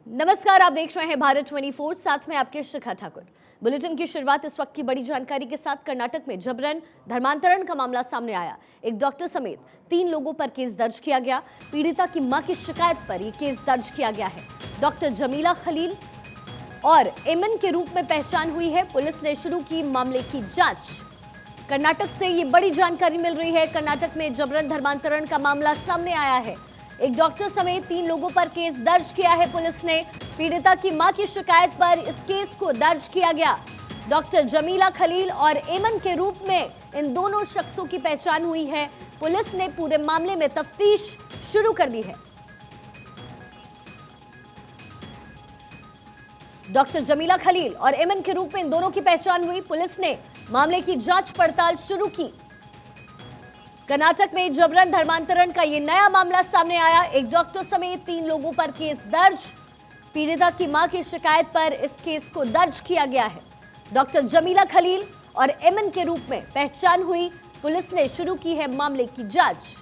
नमस्कार, आप देख रहे हैं भारत 24, साथ में आपके शिखा ठाकुर। बुलेटिन की शुरुआत इस वक्त की बड़ी जानकारी के साथ। कर्नाटक में जबरन धर्मांतरण का मामला सामने आया। एक डॉक्टर समेत 3 लोगों पर केस दर्ज किया गया। पीड़िता की मां की शिकायत पर यह केस दर्ज किया गया है। डॉक्टर जमीला खलील और एमन के रूप में पहचान हुई है। पुलिस ने शुरू की मामले की जांच। कर्नाटक से ये बड़ी जानकारी मिल रही है। कर्नाटक में जबरन धर्मांतरण का मामला सामने आया है। एक डॉक्टर समेत 3 लोगों पर केस दर्ज किया है पुलिस ने। पीड़िता की मां की शिकायत पर इस केस को दर्ज किया गया। डॉक्टर जमीला खलील और एमन के रूप में इन दोनों शख्सों की पहचान हुई है। पुलिस ने पूरे मामले में तफ्तीश शुरू कर दी है। डॉक्टर जमीला खलील और एमन के रूप में इन दोनों की पहचान हुई। पुलिस ने मामले की जांच पड़ताल शुरू की। कर्नाटक में जबरन धर्मांतरण का यह नया मामला सामने आया। एक डॉक्टर समेत 3 लोगों पर केस दर्ज। पीड़िता की मां की शिकायत पर इस केस को दर्ज किया गया है। डॉक्टर जमीला खलील और एमन के रूप में पहचान हुई। पुलिस ने शुरू की है मामले की जांच।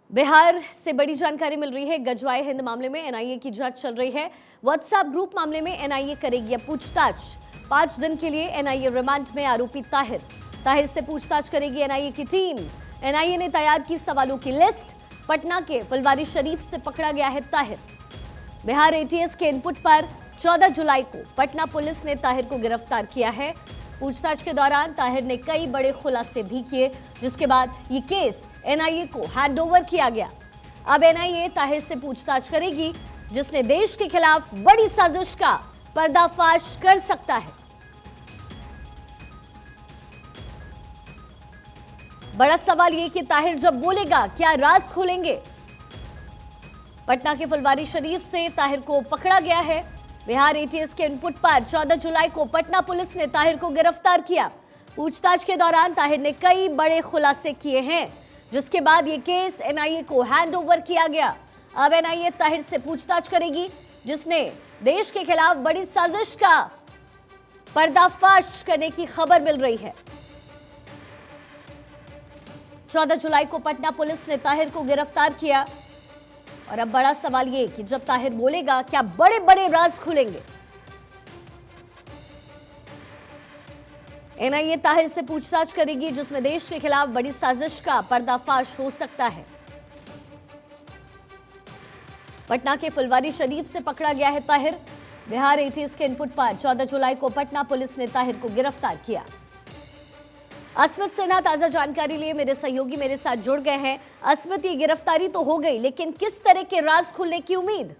बिहार से बड़ी जानकारी मिल रही है। गजवाए हिंद मामले में एनआईए की जांच चल रही है। व्हाट्सएप ग्रुप मामले में एनआईए करेगी अब पूछताछ। 5 दिन के लिए एनआईए रिमांड में आरोपी ताहिर से पूछताछ करेगी एनआईए की टीम। एनआईए ने तैयार की सवालों की लिस्ट। पटना के फुलवारी शरीफ से पकड़ा गया है ताहिर। बिहार एटीएस के इनपुट पर 14 जुलाई को पटना पुलिस ने ताहिर को गिरफ्तार किया है। पूछताछ के दौरान ताहिर ने कई बड़े खुलासे भी किए, जिसके बाद ये केस एनआईए को हैंडओवर किया गया। अब एनआईए ताहिर से पूछताछ करेगी, जिसने देश के खिलाफ बड़ी साजिश का पर्दाफाश कर सकता है। बड़ा सवाल यह कि ताहिर जब बोलेगा क्या राज खुलेंगे। पटना के फुलवारी शरीफ से ताहिर को पकड़ा गया है। बिहार एटीएस के इनपुट पर 14 जुलाई को पटना पुलिस ने ताहिर को गिरफ्तार किया। पूछताछ के दौरान ताहिर ने कई बड़े खुलासे किए हैं, जिसके बाद यह केस एनआईए को हैंडओवर किया गया। अब एनआईए ताहिर से पूछताछ करेगी, जिसने देश के खिलाफ बड़ी साजिश का पर्दाफाश करने की खबर मिल रही है। 14 जुलाई को पटना पुलिस ने ताहिर को गिरफ्तार किया और अब बड़ा सवाल ये कि जब ताहिर बोलेगा क्या बड़े बड़े राज खुलेंगे। एनआईए ताहिर से पूछताछ करेगी, जिसमें देश के खिलाफ बड़ी साजिश का पर्दाफाश हो सकता है। पटना के फुलवारी शरीफ से पकड़ा गया है ताहिर। बिहार एटीएस के इनपुट पर 14 जुलाई को पटना पुलिस ने ताहिर को गिरफ्तार किया। अस्मित सिन्हा ताजा जानकारी लिए मेरे सहयोगी मेरे साथ जुड़ गए हैं। अस्मित, ये गिरफ्तारी तो हो गई, लेकिन किस तरह के राज खुलने की उम्मीद?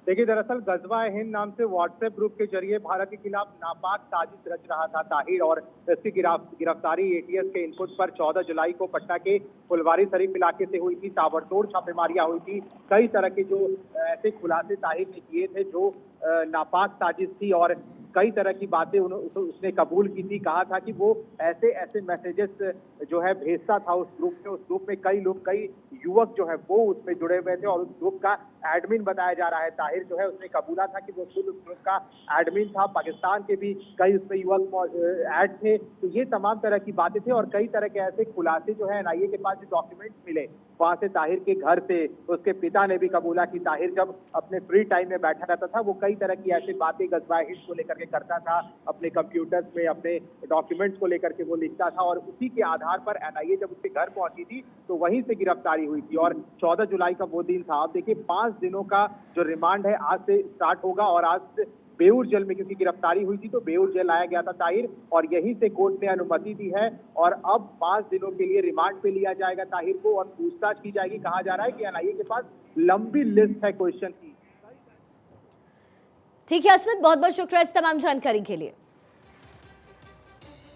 देखिए, दरअसल गजवाए हिंद नाम से व्हाट्सएप ग्रुप के जरिए भारत के खिलाफ नापाक साजिश रच रहा था ताहिर, और इसकी गिरफ्तारी एटीएस के इनपुट पर 14 जुलाई को पटना के फुलवारी शरीफ इलाके से हुई थी। ताबड़तोड़ छापेमारियां हुई थी। कई तरह के जो ऐसे खुलासे ताहिर ने किए थे जो नापाक साजिश थी, और कई तरह की बातें उसने कबूल की थी। कहा था कि वो ऐसे ऐसे मैसेजेस जो है भेजता था उस ग्रुप में कई युवक जो है वो उसमें जुड़े हुए थे, और उस ग्रुप का एडमिन बताया जा रहा है ताहिर जो है। उसने कबूला था कि वो खुद उस ग्रुप का एडमिन था। पाकिस्तान के भी कई उसमें युवक ऐड थे। तो ये तमाम तरह की बातें थी, और कई तरह के ऐसे खुलासे जो है एनआईए के पास जो डॉक्यूमेंट्स मिले वहां से ताहिर के घर से, उसके पिता ने भी कबूला कि ताहिर जब अपने फ्री टाइम में बैठा रहता था वो कई तरह की ऐसी बातें गजवाए हिंद को लेकर के करता था। अपने कंप्यूटर्स में अपने डॉक्यूमेंट्स को लेकर के वो लिखता था, और उसी के आधार पर एनआईए जब उसके घर पहुंची थी तो वहीं से गिरफ्तारी हुई थी। और 14 जुलाई का वो दिन था। अब देखिए, 5 दिनों का जो रिमांड है आज से स्टार्ट होगा, और आज बेऊर जेल में, क्योंकि गिरफ्तारी हुई थी तो बेऊर जेल लाया गया था ताहिर, और यहीं से कोर्ट ने अनुमति दी है। और अब 5 दिनों के लिए रिमांड पे लिया जाएगा ताहिर को, और पूछताछ की जाएगी। कहा जा रहा है कि एनआईए के पास लंबी लिस्ट है क्वेश्चन की। ठीक है अस्मित, बहुत बहुत शुक्रिया इस तमाम जानकारी के लिए।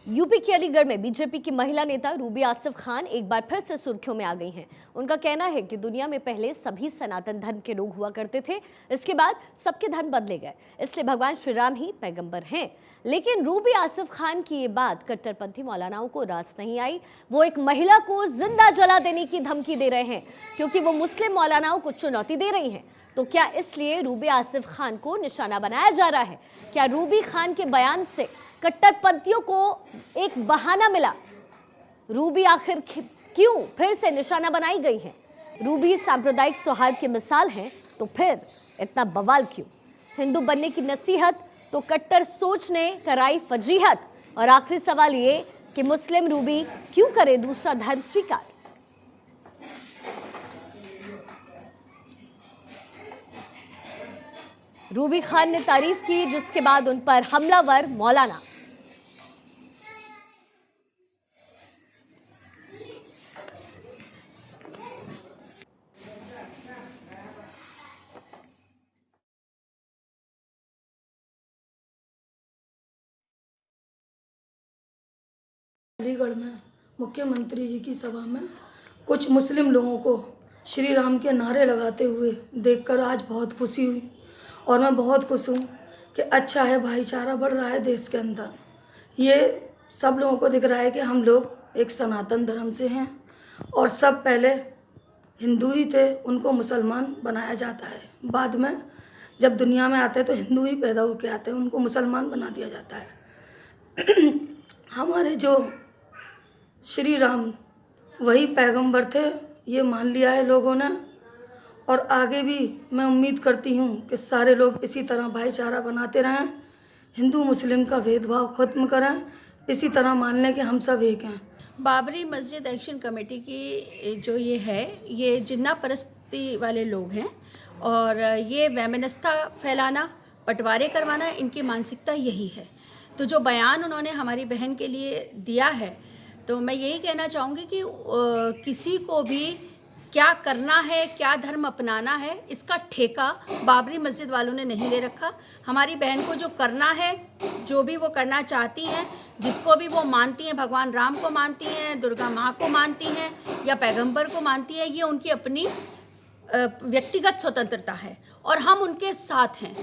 यूपी के अलीगढ़ में बीजेपी की महिला नेता रूबी आसिफ खान एक बार फिर से सुर्खियों में आ गई हैं। उनका कहना है कि दुनिया में पहले सभी सनातन धर्म के लोग हुआ करते थे, इसके बाद सबके धर्म बदले गए, इसलिए भगवान श्री राम ही पैगंबर हैं। लेकिन रूबी आसिफ खान की ये बात कट्टरपंथी मौलानाओं को रास नहीं आई। वो एक महिला को जिंदा जला देने की धमकी दे रहे हैं, क्योंकि वो मुस्लिम मौलानाओं को चुनौती दे रही हैं। तो क्या इसलिए रूबी आसिफ खान को निशाना बनाया जा रहा है? क्या रूबी खान के बयान से कट्टरपंथियों को एक बहाना मिला? रूबी आखिर क्यों फिर से निशाना बनाई गई हैं? रूबी सांप्रदायिक सौहार्द की मिसाल है, तो फिर इतना बवाल क्यों? हिंदू बनने की नसीहत तो कट्टर सोच ने कराई फजीहत। और आखिरी सवाल ये कि मुस्लिम रूबी क्यों करे दूसरा धर्म स्वीकार? रूबी खान ने तारीफ की, जिसके बाद उन पर हमलावर मौलाना। अलीगढ़ में मुख्यमंत्री जी की सभा में कुछ मुस्लिम लोगों को श्री राम के नारे लगाते हुए देखकर आज बहुत खुशी हुई। और मैं बहुत खुश हूँ कि अच्छा है, भाईचारा बढ़ रहा है देश के अंदर। ये सब लोगों को दिख रहा है कि हम लोग एक सनातन धर्म से हैं और सब पहले हिंदू ही थे, उनको मुसलमान बनाया जाता है। बाद में जब दुनिया में आते हैं तो हिंदू ही पैदा होकर आते हैं, उनको मुसलमान बना दिया जाता है। हमारे जो श्री राम वही पैगंबर थे, ये मान लिया है लोगों ने। और आगे भी मैं उम्मीद करती हूँ कि सारे लोग इसी तरह भाईचारा बनाते रहें, हिंदू मुस्लिम का भेदभाव ख़त्म करें, इसी तरह मान लें कि हम सब एक हैं। बाबरी मस्जिद एक्शन कमेटी की जो ये है, ये जिन्ना परस्ती वाले लोग हैं और ये वैमनस्यता फैलाना, बंटवारे करवाना, इनकी मानसिकता यही है। तो जो बयान उन्होंने हमारी बहन के लिए दिया है, तो मैं यही कहना चाहूँगी कि किसी को भी क्या करना है, क्या धर्म अपनाना है, इसका ठेका बाबरी मस्जिद वालों ने नहीं ले रखा। हमारी बहन को जो करना है, जो भी वो करना चाहती हैं, जिसको भी वो मानती हैं, भगवान राम को मानती हैं, दुर्गा माँ को मानती हैं या पैगंबर को मानती हैं, ये उनकी अपनी व्यक्तिगत स्वतंत्रता है और हम उनके साथ हैं।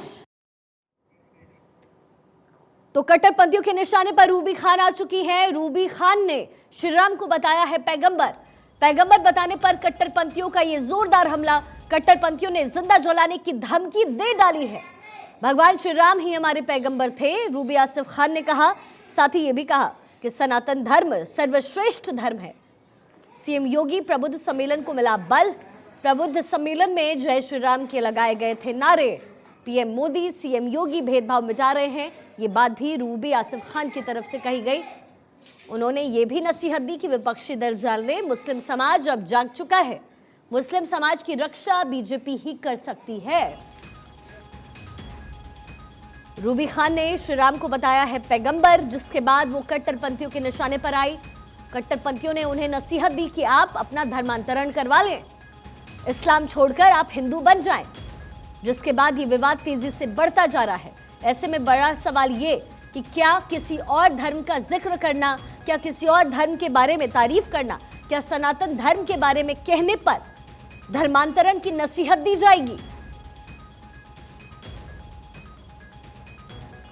तो कट्टरपंथियों के निशाने पर रूबी खान आ चुकी है। रूबी खान ने श्री राम को बताया है पैगंबर। पैगंबर बताने पर कट्टरपंथियों का ये जोरदार हमला। कट्टरपंथियों ने जिंदा जलाने की धमकी दे डाली है। भगवान श्री राम ही हमारे पैगंबर थे, रूबी आसिफ खान ने कहा। साथ ही ये भी कहा कि सनातन धर्म सर्वश्रेष्ठ धर्म है। सीएम योगी प्रबुद्ध सम्मेलन को मिला बल। प्रबुद्ध सम्मेलन में जय श्री राम के लगाए गए थे नारे। पीएम मोदी, सीएम योगी भेदभाव मिटा रहे हैं, ये बात भी रूबी आसिफ खान की तरफ से कही गई। उन्होंने ये भी नसीहत दी कि विपक्षी दल जान ले, मुस्लिम समाज अब जाग चुका है। मुस्लिम समाज की रक्षा बीजेपी ही कर सकती है। रूबी खान ने श्री राम को बताया है पैगंबर, जिसके बाद वो कट्टरपंथियों के निशाने पर आई। कट्टरपंथियों ने उन्हें नसीहत दी कि आप अपना धर्मांतरण करवा लें, इस्लाम छोड़कर आप हिंदू बन जाएं, जिसके बाद ये विवाद तेजी से बढ़ता जा रहा है। ऐसे में बड़ा सवाल ये कि क्या किसी और धर्म का जिक्र करना, क्या किसी और धर्म के बारे में तारीफ करना, क्या सनातन धर्म के बारे में कहने पर धर्मांतरण की नसीहत दी जाएगी?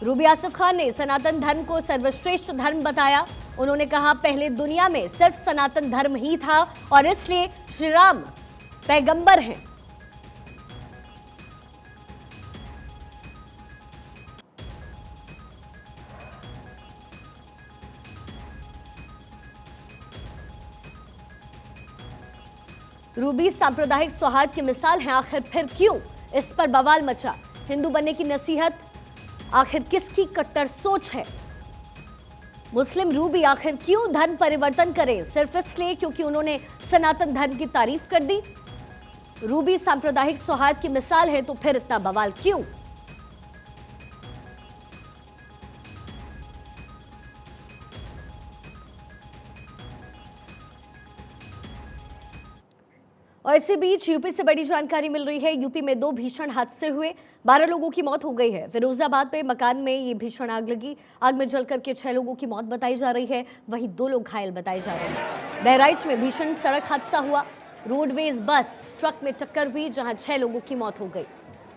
रूबी आसिफ खान ने सनातन धर्म को सर्वश्रेष्ठ धर्म बताया। उन्होंने कहा, पहले दुनिया में सिर्फ सनातन धर्म ही था और इसलिए श्री राम पैगंबर हैं। रूबी सांप्रदायिक सौहार्द की मिसाल है, आखिर फिर क्यों इस पर बवाल मचा? हिंदू बनने की नसीहत आखिर किसकी कट्टर सोच है? मुस्लिम रूबी आखिर क्यों धर्म परिवर्तन करें, सिर्फ इसलिए क्योंकि उन्होंने सनातन धर्म की तारीफ कर दी? रूबी सांप्रदायिक सौहार्द की मिसाल है, तो फिर इतना बवाल क्यों? और इसी बीच यूपी से बड़ी जानकारी मिल रही है। यूपी में 2 भीषण हादसे हुए, 12 लोगों की मौत हो गई है। फिरोजाबाद में मकान में ये भीषण आग लगी। आग में जलकर के 6 लोगों की मौत बताई जा रही है, वहीं 2 लोग घायल बताए जा रहे हैं। बहराइच में भीषण सड़क हादसा हुआ। रोडवेज बस ट्रक में टक्कर हुई, जहां 6 लोगों की मौत हो गई।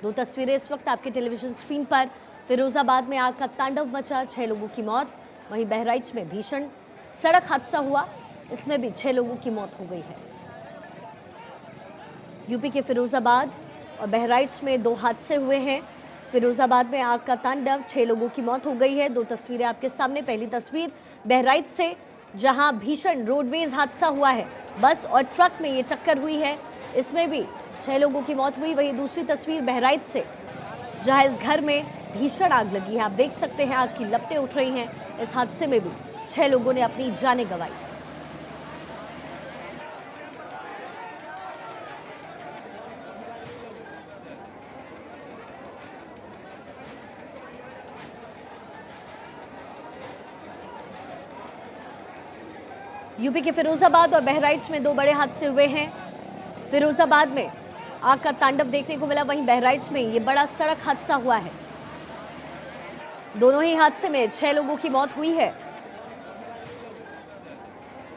2 तस्वीरें इस वक्त आपके टेलीविजन स्क्रीन पर। फिरोजाबाद में आग का तांडव मचा, 6 लोगों की मौत। वहीं बहराइच में भीषण सड़क हादसा हुआ, इसमें भी 6 लोगों की मौत हो गई है। यूपी के फिरोजाबाद और बहराइच में 2 हादसे हुए हैं। फिरोजाबाद में आग का तांडव, 6 लोगों की मौत हो गई है। 2 तस्वीरें आपके सामने। पहली तस्वीर बहराइच से, जहां भीषण रोडवेज हादसा हुआ है। बस और ट्रक में ये टक्कर हुई है, इसमें भी 6 लोगों की मौत हुई। वहीं दूसरी तस्वीर बहराइच से, जहां इस घर में भीषण आग लगी है। आप देख सकते हैं आग की लपटें उठ रही हैं। इस हादसे में भी 6 लोगों ने अपनी जानें गंवाई। यूपी के फिरोजाबाद और बहराइच में 2 बड़े हादसे हुए हैं। फिरोजाबाद में आग का तांडव देखने को मिला, वहीं बहराइच में ये बड़ा सड़क हादसा हुआ है। दोनों ही हादसे में 6 लोगों की मौत हुई है।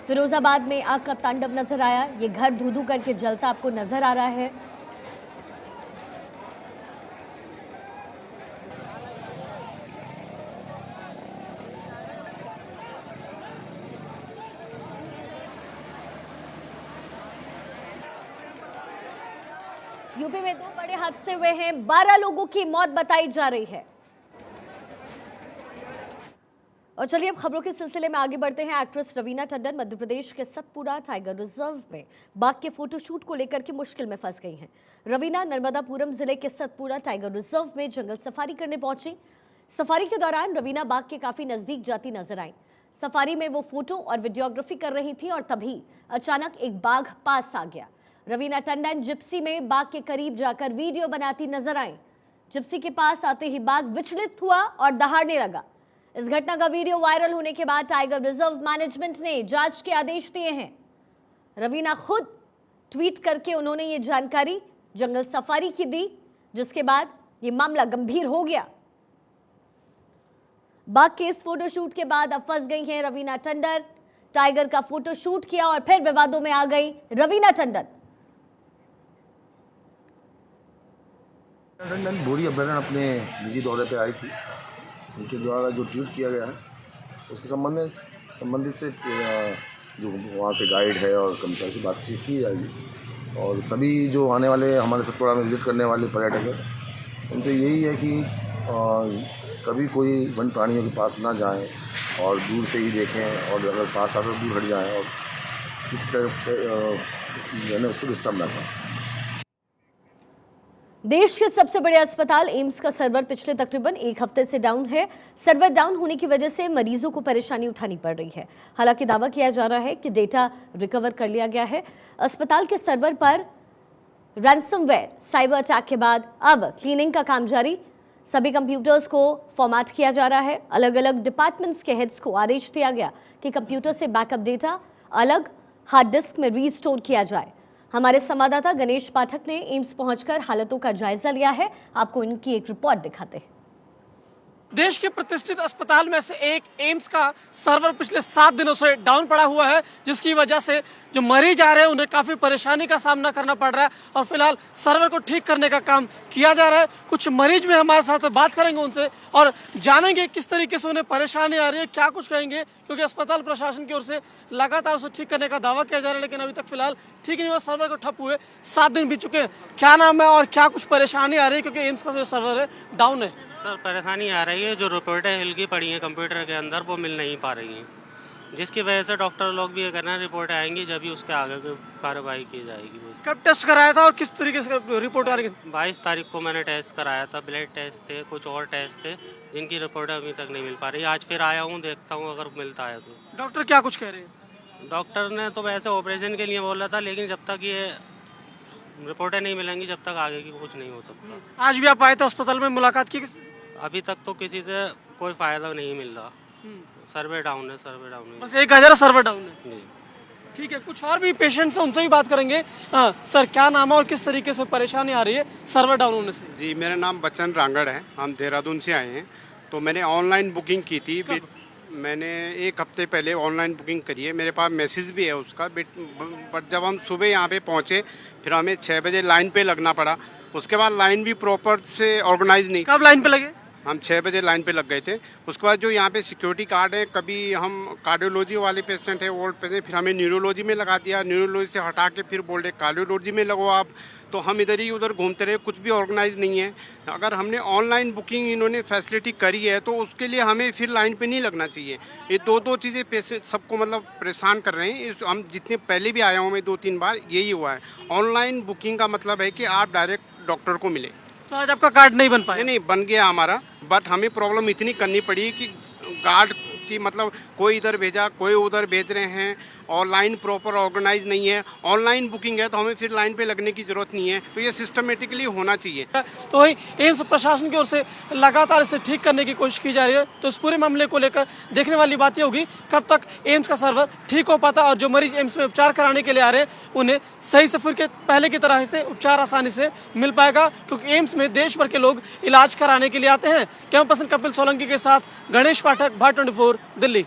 फिरोजाबाद में आग का तांडव नजर आया। ये घर धू-धू करके जलता आपको नजर आ रहा है। यूपी में 2 बड़े हादसे हुए हैं, 12 लोगों की मौत बताई जा रही है। और चलिए अब खबरों के सिलसिले में आगे बढ़ते हैं। एक्ट्रेस रवीना टंडन मध्य प्रदेश के सतपुड़ा टाइगर रिजर्व में बाघ के फोटोशूट को लेकर के मुश्किल में फंस गई हैं। रवीना नर्मदापुरम जिले के सतपुड़ा टाइगर रिजर्व में जंगल सफारी करने पहुंची। सफारी के दौरान रवीना बाघ के काफी नजदीक जाती नजर आई। सफारी में वो फोटो और वीडियोग्राफी कर रही थी और तभी अचानक एक बाघ पास आ गया। रवीना टंडन जिप्सी में बाघ के करीब जाकर वीडियो बनाती नजर आई। जिप्सी के पास आते ही बाघ विचलित हुआ और दहाड़ने लगा। इस घटना का वीडियो वायरल होने के बाद टाइगर रिजर्व मैनेजमेंट ने जांच के आदेश दिए हैं। रवीना खुद ट्वीट करके उन्होंने ये जानकारी जंगल सफारी की दी, जिसके बाद ये मामला गंभीर हो गया। बाघ के इस फोटोशूट के बाद अब फंस गई हैं रवीना टंडन। टाइगर का फोटोशूट किया और फिर विवादों में आ गई रवीना टंडन। टंडन बोरी अभ्यारण्य अपने निजी दौरे पे आई थी। उनके द्वारा जो ट्वीट किया गया है उसके संबंधित से जो वहाँ के गाइड है और कर्मचारी से बातचीत की जाएगी। और सभी जो आने वाले हमारे सतपुड़ा में विजिट करने वाले पर्यटक हैं उनसे यही है कि कभी कोई वन प्राणियों के पास ना जाएं और दूर से ही देखें, और अगर पास आकर दूर हट जाएं और किसी तरह जो है उसको डिस्टर्ब ना करें। देश के सबसे बड़े अस्पताल एम्स का सर्वर पिछले तकरीबन 1 हफ्ते से डाउन है। सर्वर डाउन होने की वजह से मरीजों को परेशानी उठानी पड़ रही है। हालांकि दावा किया जा रहा है कि डेटा रिकवर कर लिया गया है। अस्पताल के सर्वर पर रैंसमवेयर साइबर अटैक के बाद अब क्लीनिंग का काम जारी। सभी कंप्यूटर्स को फॉर्मेट किया जा रहा है। अलग अलग डिपार्टमेंट्स के हेड्स को आदेश दिया गया कि कंप्यूटर से बैकअप डेटा अलग हार्ड डिस्क में रीस्टोर किया जाए। हमारे संवाददाता गणेश पाठक ने एम्स पहुंचकर हालातों का जायजा लिया है। आपको इनकी एक रिपोर्ट दिखाते हैं। देश के प्रतिष्ठित अस्पताल में से एक एम्स का सर्वर पिछले 7 दिनों से डाउन पड़ा हुआ है, जिसकी वजह से जो मरीज आ रहे हैं उन्हें काफी परेशानी का सामना करना पड़ रहा है। और फिलहाल सर्वर को ठीक करने का काम किया जा रहा है। कुछ मरीज में हमारे साथ बात करेंगे उनसे और जानेंगे किस तरीके से उन्हें परेशानी आ रही है, क्या कुछ कहेंगे, क्योंकि अस्पताल प्रशासन की ओर से लगातार उसे ठीक करने का दावा किया जा रहा है, लेकिन अभी तक फिलहाल ठीक नहीं हुआ। सर्वर को ठप हुए 7 दिन बीत चुके हैं। क्या नाम है और क्या कुछ परेशानी आ रही है, क्योंकि एम्स का जो सर्वर है डाउन है? सर, परेशानी आ रही है, जो रिपोर्टें हिलकी पड़ी हैं कंप्यूटर के अंदर वो मिल नहीं पा रही हैं, जिसकी वजह से डॉक्टर लोग भी ये कह रहे हैं रिपोर्टें आएंगी जब भी उसके आगे की कार्रवाई की जाएगी। कब टेस्ट कराया था और किस तरीके से रिपोर्ट आ रही? 22 तारीख को मैंने टेस्ट कराया था। ब्लड टेस्ट थे, कुछ और टेस्ट थे, जिनकी रिपोर्टें अभी तक नहीं मिल पा रही। आज फिर आया हूँ, देखता हूँ अगर मिलता है तो। डॉक्टर क्या कुछ कह रहे हैं? डॉक्टर ने तो वैसे ऑपरेशन के लिए बोला था, लेकिन जब तक ये रिपोर्टें नहीं मिलेंगी जब तक आगे की कुछ नहीं हो सकता। आज भी आप आए थे अस्पताल में, मुलाकात की? अभी तक तो किसी से कोई फायदा नहीं मिल रहा। सर्वे डाउन है, सर्वे डाउन है। बस एक हजार सर्वर डाउन है। जी ठीक है, कुछ और भी पेशेंट्स हैं, उनसे भी बात करेंगे। हाँ सर, क्या नाम है और किस तरीके से परेशानी आ रही है सर्वर डाउन होने से? जी, मेरा नाम बच्चन रांगड़ है। हम देहरादून से आए हैं। तो मैंने ऑनलाइन बुकिंग की थी। मैंने 1 हफ्ते पहले ऑनलाइन बुकिंग करी है। मेरे पास मैसेज भी है उसका। बट जब हम सुबह यहाँ पे पहुँचे फिर हमें 6 बजे लाइन पे लगना पड़ा। उसके बाद लाइन भी प्रॉपर से ऑर्गेनाइज नहीं। कब लाइन पे लगे? हम 6 बजे लाइन पे लग गए थे। उसके बाद जो यहाँ पे सिक्योरिटी गार्ड है, कभी हम कार्डियोलॉजी वाले पेशेंट है, ओल्ड पेशेंट, फिर हमें न्यूरोलॉजी में लगा दिया, न्यूरोलॉजी से हटा के फिर बोल रहे कार्डियोलॉजी में लगो आप। तो हम इधर ही उधर घूमते रहे, कुछ भी ऑर्गेनाइज नहीं है। अगर हमने ऑनलाइन बुकिंग इन्होंने फैसिलिटी करी है तो उसके लिए हमें फिर लाइन पे नहीं लगना चाहिए। ये दो चीज़ें पेशेंट सबको मतलब परेशान कर रहे हैं। हम जितने पहले भी आया हूँ मैं 2-3 बार, यही हुआ है। ऑनलाइन बुकिंग का मतलब है कि आप डायरेक्ट डॉक्टर को मिले। तो आज आपका कार्ड नहीं बन पाया? नहीं बन गया हमारा, बट हमें प्रॉब्लम इतनी करनी पड़ी कि गार्ड की मतलब कोई इधर भेजा, कोई उधर भेज रहे हैं, और लाइन प्रॉपर ऑर्गेनाइज नहीं है। ऑनलाइन बुकिंग है तो हमें फिर लाइन पे लगने की जरूरत नहीं है। तो ये सिस्टमेटिकली होना चाहिए। तो वही एम्स प्रशासन की ओर से लगातार इसे ठीक करने की कोशिश की जा रही है। तो इस पूरे मामले को लेकर देखने वाली बात ये होगी कब तक एम्स का सर्वर ठीक हो पाता और जो मरीज एम्स में उपचार कराने के लिए आ रहे हैं उन्हें सही से फिर के पहले की तरह से उपचार आसानी से मिल पाएगा, क्योंकि एम्स में देश भर के लोग इलाज कराने के लिए आते हैं। कैमरा पर्सन कपिल सोलंकी के साथ गणेश पाठक, भारत 24, दिल्ली।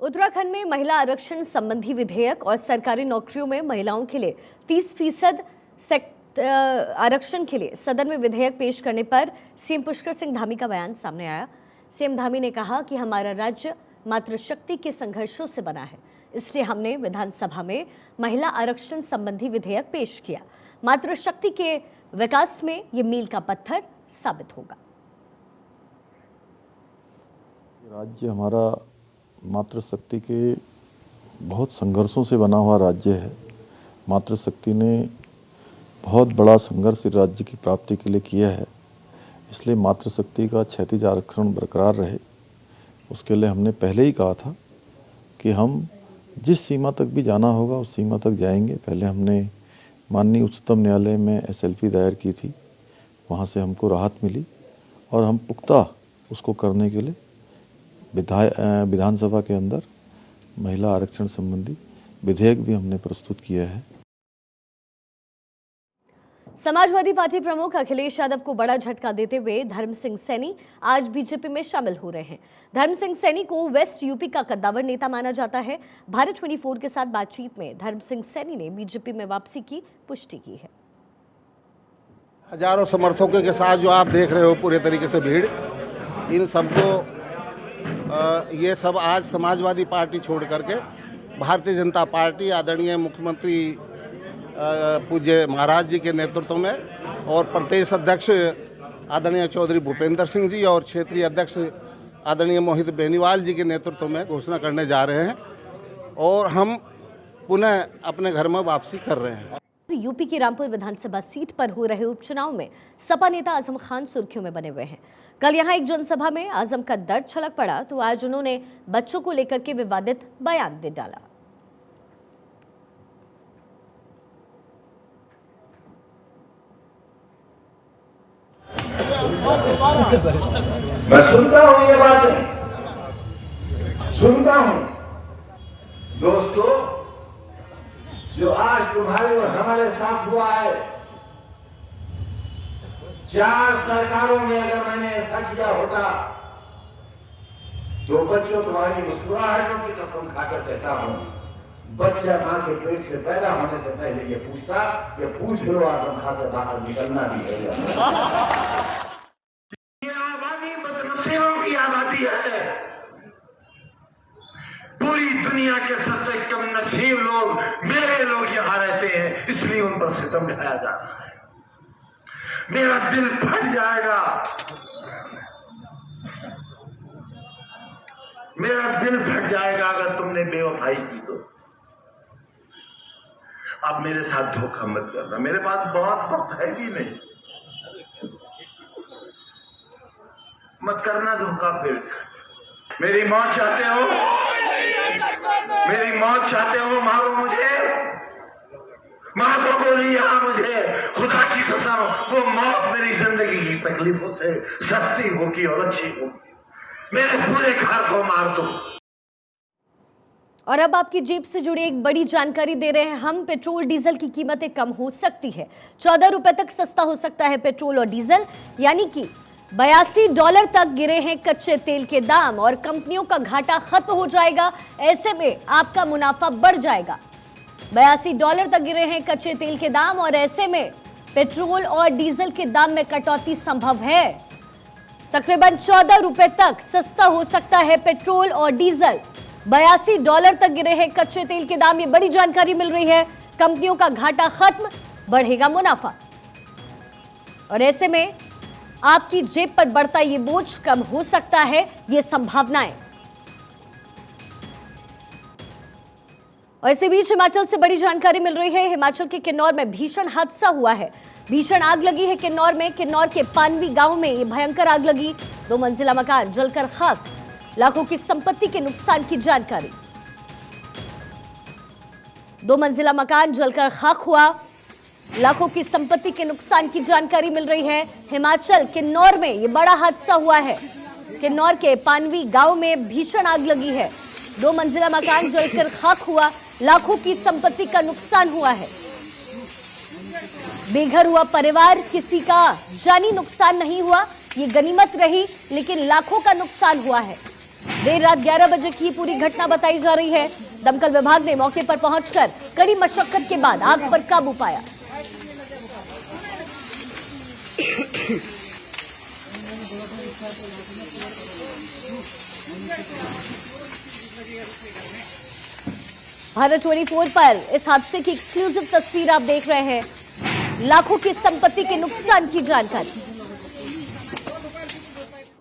उत्तराखंड में महिला आरक्षण संबंधी विधेयक और सरकारी नौकरियों में महिलाओं के लिए 30% आरक्षण के लिए सदन में विधेयक पेश करने पर सीएम पुष्कर सिंह धामी का बयान सामने आया। सीएम धामी ने कहा कि हमारा राज्य मातृशक्ति के संघर्षों से बना है, इसलिए हमने विधानसभा में महिला आरक्षण संबंधी विधेयक पेश किया। मातृशक्ति के विकास में ये मील का पत्थर साबित होगा। राज्य हमारा मातृशक्ति के बहुत संघर्षों से बना हुआ राज्य है। मातृशक्ति ने बहुत बड़ा संघर्ष इस राज्य की प्राप्ति के लिए किया है, इसलिए मातृशक्ति का क्षैतिज आरक्षण बरकरार रहे उसके लिए हमने पहले ही कहा था कि हम जिस सीमा तक भी जाना होगा उस सीमा तक जाएंगे। पहले हमने माननीय उच्चतम न्यायालय में SLP दायर की थी, वहाँ से हमको राहत मिली और हम पुख्ता उसको करने के लिए विधानसभा के अंदर महिला आरक्षण संबंधी विधेयक भी हमने प्रस्तुत किया है। समाजवादी पार्टी प्रमुख अखिलेश यादव को बड़ा झटका देते हुए धर्म सिंह सैनी आज बीजेपी में शामिल हो रहे हैं। धर्म सिंह सैनी को वेस्ट यूपी का कद्दावर नेता माना जाता है। भारत 24 के साथ बातचीत में धर्म सिंह सैनी ने बीजेपी में वापसी की पुष्टि की है। हजारों समर्थकों के साथ जो आप देख रहे हो पूरे तरीके से भीड़, इन सबको ये सब आज समाजवादी पार्टी छोड़ करके भारतीय जनता पार्टी आदरणीय मुख्यमंत्री पूज्य महाराज जी के नेतृत्व में और प्रदेश अध्यक्ष आदरणीय चौधरी भूपेंद्र सिंह जी और क्षेत्रीय अध्यक्ष आदरणीय मोहित बेनीवाल जी के नेतृत्व में घोषणा करने जा रहे हैं और हम पुनः अपने घर में वापसी कर रहे हैं। यूपी की रामपुर विधानसभा सीट पर हो रहे उपचुनाव में सपा नेता आजम खान सुर्खियों में बने हुए हैं। कल यहां एक जनसभा में आजम का दर्द छलक पड़ा तो आज उन्होंने बच्चों को लेकर के विवादित बयान दे डाला। मैं सुनता हूं ये बातें, सुनता हूं। दोस्तों, जो आज तुम्हारे और हमारे साथ हुआ है, 4 सरकारों में अगर मैंने ऐसा किया होता तो बच्चों तुम्हारी मुस्कुराहटों की कसम खाकर कहता हूं, बच्चा मां के पेट से पैदा होने से पहले ये पूछता कि पूछ लो आजम खां से बाहर निकलना भी है। ये आबादी बदनसीबों की आबादी है। पूरी दुनिया के सबसे कम नसीब लोग मेरे लोग यहाँ रहते हैं, इसलिए उन पर सितम ढाया जा रहा है। मेरा दिल फट जाएगा, मेरा दिल फट जाएगा अगर तुमने बेवफाई की तो। अब मेरे साथ धोखा मत करना, मेरे पास बहुत वक्त है भी नहीं, मत करना धोखा फिर से। मेरी मौत चाहते हो, मेरी मौत चाहते हो, मारो मुझे, मार दो गोली यहाँ मुझे, खुदा की कसम वो मौत मेरी जिंदगी की तकलीफों से सस्ती होगी और अच्छी होगी। मेरे पूरे घर को मार दो। और अब आपकी जेब से जुड़ी एक बड़ी जानकारी दे रहे हैं हम। पेट्रोल डीजल की कीमतें कम हो सकती है, 14 रुपए तक सस्ता हो सकता है पेट्रोल और डीजल, यानी कि $82 तक गिरे हैं कच्चे तेल के दाम और कंपनियों का घाटा खत्म हो जाएगा। ऐसे में आपका मुनाफा बढ़ जाएगा। $82 तक गिरे हैं कच्चे तेल के दाम और ऐसे में पेट्रोल और डीजल के दाम में कटौती संभव है। तकरीबन 14 रुपए तक सस्ता हो सकता है पेट्रोल और डीजल। $82 तक गिरे हैं कच्चे तेल के दाम। ये बड़ी जानकारी मिल रही है। कंपनियों का घाटा खत्म, बढ़ेगा मुनाफा। और ऐसे में आपकी जेब पर बढ़ता ये बोझ कम हो सकता है, ये संभावनाएं। और इसी बीच हिमाचल से बड़ी जानकारी मिल रही है। हिमाचल के किन्नौर में भीषण हादसा हुआ है। भीषण आग लगी है किन्नौर में। किन्नौर के पानवी गांव में ये भयंकर आग लगी। 2 मंजिला मकान जलकर खाक, लाखों की संपत्ति के नुकसान की जानकारी। 2 मंजिला मकान जलकर खाक हुआ, लाखों की संपत्ति के नुकसान की जानकारी मिल रही है। हिमाचल किन्नौर में ये बड़ा हादसा हुआ है। किन्नौर के पानवी गांव में भीषण आग लगी है। 2 मंजिला मकान जलकर खाक हुआ, लाखों की संपत्ति का नुकसान हुआ है। बेघर हुआ परिवार, किसी का जानी नुकसान नहीं हुआ, ये गनीमत रही, लेकिन लाखों का नुकसान हुआ है। देर रात 11 बजे की पूरी घटना बताई जा रही है। दमकल विभाग ने मौके पर पहुंचकर कड़ी मशक्कत के बाद आग पर काबू पाया। भारत 24 पर इस हादसे की एक्सक्लूसिव तस्वीर आप देख रहे हैं। लाखों की संपत्ति के नुकसान की जानकारी।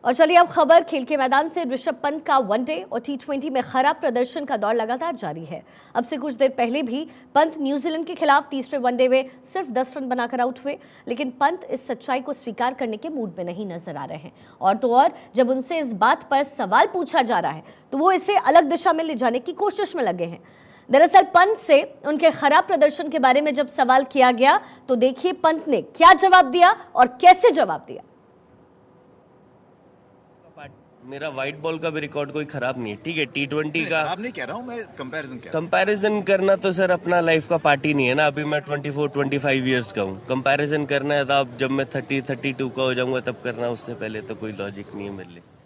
और चलिए अब खबर खेल के मैदान से। ऋषभ पंत का वनडे और T20 में खराब प्रदर्शन का दौर लगातार जारी है। अब से कुछ देर पहले भी पंत न्यूजीलैंड के खिलाफ तीसरे वनडे में सिर्फ 10 रन बनाकर आउट हुए, लेकिन पंत इस सच्चाई को स्वीकार करने के मूड में नहीं नजर आ रहे हैं। और तो और जब उनसे इस बात पर सवाल पूछा जा रहा है तो वो इसे अलग दिशा में ले जाने की कोशिश में लगे हैं। दरअसल पंत से उनके खराब प्रदर्शन के बारे में जब सवाल किया गया तो देखिए पंत ने क्या जवाब दिया और कैसे जवाब दिया। मेरा व्हाइट बॉल का भी रिकॉर्ड कोई खराब नहीं है, ठीक है। T20 का खराब नहीं कह रहा हूँ मैं, कंपैरिजन करना तो सर अपना लाइफ का पार्ट ही नहीं है ना। अभी मैं 24-25 इयर्स का हूँ। कंपैरिजन करना है तो अब जब मैं 30-32 का हो जाऊंगा तब करना, उससे पहले तो कोई लॉजिक नहीं है मेरे लिए।